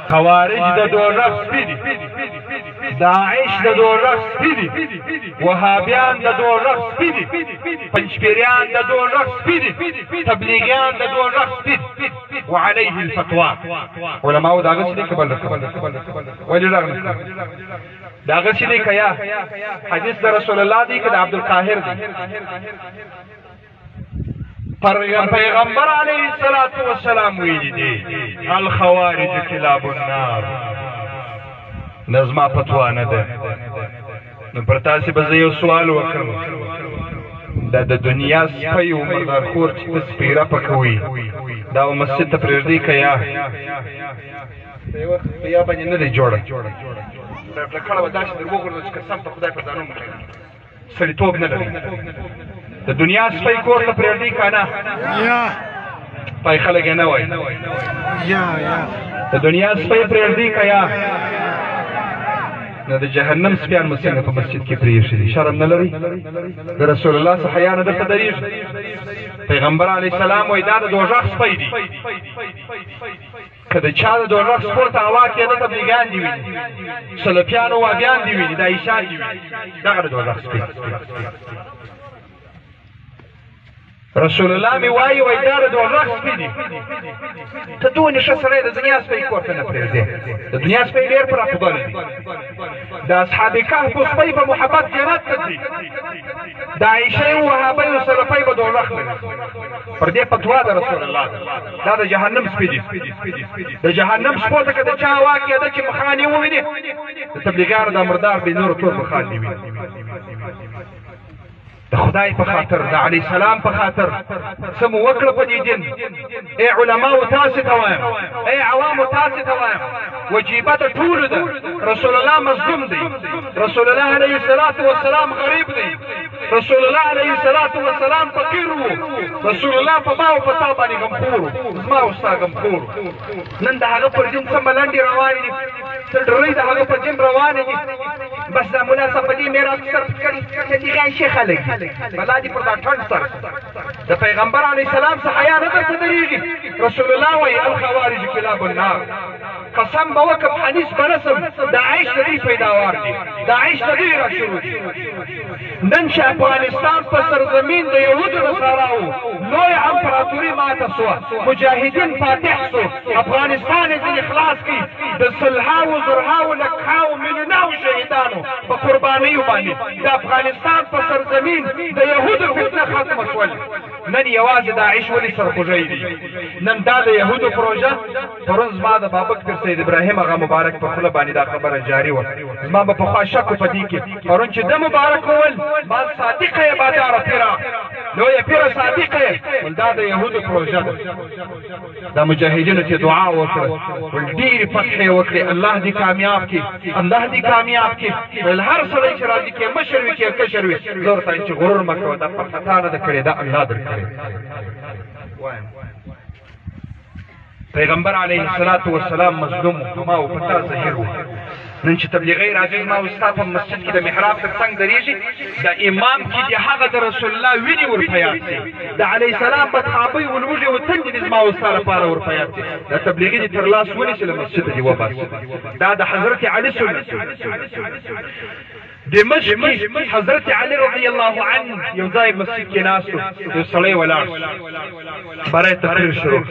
خوارج د دوزخ سپي دي، داعش د دوزخ سپي دي، وهابیان د دوزخ سپي دي، پنجپیریان د دوزخ سپي دي، تبلیغیان د دوزخ سپي دي. وعليه الفتوى علماء دا غسې دي که بل ولې راغله دا غسې دي که یا حدیث د رسول الله دی که د عبدالقاهر دی. پیغمبر علیه السلام ویلی دی الخوارج کلاب النار. نظما فتوا نه ده. نو پر تاسې به زه یو سوال وکړم، دا د دنیا سپی و مردارخور چې ته سپیره پکوي دا و مسجد ته پرېږدي که یا په یا باندې نه دی جوړه کړه به داسې در وغورځه چې قسم ته خدای په ځانو سړیتوب نه لري. د دنیا سپی کور ته پرېږدي که نه پای خلک یې نه وایي د دنیا سپی پرېږدي که یا نو د جهنم سپیان مو څنګه په مسجد کې پرېښي شرم نه لري؟ د رسول الله څخه حیا نه درته درېږي؟ پیغمبر علیه السلام وایي دا د دوزخ سپی دي. که د چا د دوزخ سپور ته هوا کېده تبلیغیان دي ویني، سلفیان و وهابیان دي ویني، داعشان دي ویني، دغه د دوزخ سپی. رسول الله می وایي دا د دوزخ سپي دي. ته دونې ښه سړی د دنیا سپی کور ته نه پرېږدې. د دنیا سپی ډېر پر افضل دي. د اصحاب کهف سپی په محبت جنت ته ځي، د عایشې و وهابیو سلفی به دوزخ لري. پر دې فتوا د رسول الله دا د جهنم سپي دي. د جهنم سپو ته که د چا هوا کېده چې مخان یې وویني د تبلیغیانو دا مردار بې نورو ټول مخان دي ویني. د خدای په خاطر د علیه السلام په خاطر څه مو وکړه په دې دین. ای علماو تاسې ته وایم، ای عوامو تاسې ته وایم، وجیبه د ټولو ده. رسول الله مظلوم دی، رسول الله علیه السلام غریب دی، رسول الله علیه السلام فقیر و، رسول الله په ما او په تا باندې غمخور و، زما او ستا غمخور و. نن د هغه پر دین څه ملنډې روانې دي، څه ډرۍ د هغه پر دین روانې دي. بس دا ملا صاحب په دې میراث صرف کړي چې دغه عایشې خلک دي بلا دي پر دا ټنډ سر. د پیغمبر علیه السلام څخه حیا نه درته درېږي. رسول الله وایي الخوارج کلاب النار. قسم به وکړم حدیث به رسم داعش د دې پیداوار دي، داعش د دې را شروع دي. نن چې افغانستان په سرزمین د یهودو نصاراو لویه امپراتوري ماته سوه، مجاهدین فاتح سو، افغانستان یې ځینې خلاص کړي د سلهاو زرهاو لکهاو میلیوناو شهیدانو په قربانیو باندې د افغانستان په سرزمین د یهودو فتنه ختمه شول. نن یوازې داعش ولې سرخوږی دي؟ نن دا د یهودو پروژه. پرون زما د بابک پیر سید ابراهیم هغه مبارک په خوله باندې دا خبره جاري وه. زما به پخوا شک و په دې کې پرون چې ده مبارک وویل ما صادقه یې باداره پیره لویه پیره صادقه یې ویل دا د یهودو پروژه ده. دا مجاهدینو چې دعا وکړه ویل ډېرې فتحې وکړې الله دې کامیاب کړي، الله دې کامیاب کړي. ویل هر سړی چې راځي کې مشر وي کې کشر وي زه ورته وایم چې غرور مه کوه دا پر خطا نه ده کړې دا الله در کړې. پیغمبر علیه السلام مظلوم و ما و پتا ظاهر و. نن چې تبلیغی راځي زما او ستا په مسجد کې د محراب تر څنګ درېږي د امام چې د هغه د رسول الله وینې ور په یاد شي، د علیه السلام بدخابۍ ولوږې و تندې دې زما او ستا لپاره ور په یاد شي. دا تبلیغي دې تر لاس ونیسي له مسجده دې وباسي. دا د حضرت علي سنت دمشق کې حضرت علي رضی الله عنه یو ځای مسجد کې ناست و، یو سړی ولاړ بره تقریر شروع